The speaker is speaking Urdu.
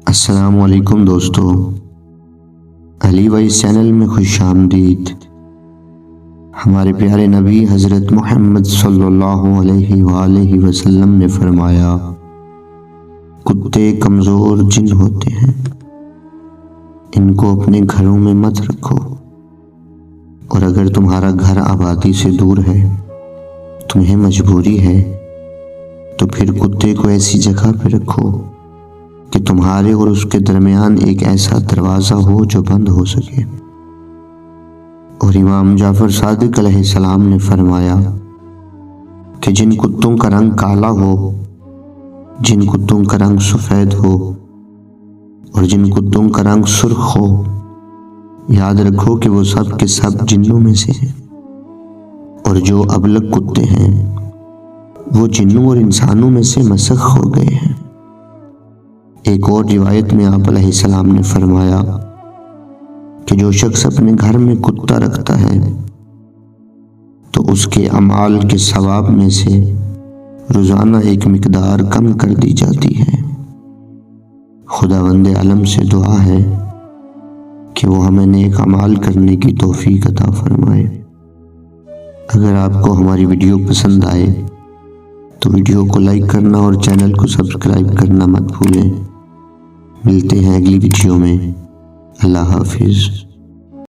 السلام علیکم دوستو، علی وائس چینل میں خوش آمدید۔ ہمارے پیارے نبی حضرت محمد صلی اللہ علیہ وآلہ وسلم نے فرمایا، کتے کمزور جن ہوتے ہیں، ان کو اپنے گھروں میں مت رکھو، اور اگر تمہارا گھر آبادی سے دور ہے، تمہیں مجبوری ہے، تو پھر کتے کو ایسی جگہ پہ رکھو کہ تمہارے اور اس کے درمیان ایک ایسا دروازہ ہو جو بند ہو سکے۔ اور امام جعفر صادق علیہ السلام نے فرمایا کہ جن کتوں کا رنگ کالا ہو، جن کتوں کا رنگ سفید ہو، اور جن کتوں کا رنگ سرخ ہو، یاد رکھو کہ وہ سب کے سب جنوں میں سے ہیں، اور جو ابلک کتے ہیں وہ جنوں اور انسانوں میں سے مسخ ہو گئے ہیں۔ ایک اور روایت میں آپ علیہ السلام نے فرمایا کہ جو شخص اپنے گھر میں کتا رکھتا ہے تو اس کے اعمال کے ثواب میں سے روزانہ ایک مقدار کم کر دی جاتی ہے۔ خداوند عالم سے دعا ہے کہ وہ ہمیں نیک اعمال کرنے کی توفیق عطا فرمائے۔ اگر آپ کو ہماری ویڈیو پسند آئے تو ویڈیو کو لائک کرنا اور چینل کو سبسکرائب کرنا مت بھولیں۔ ملتے ہیں اگلی ویڈیو میں۔ اللہ حافظ۔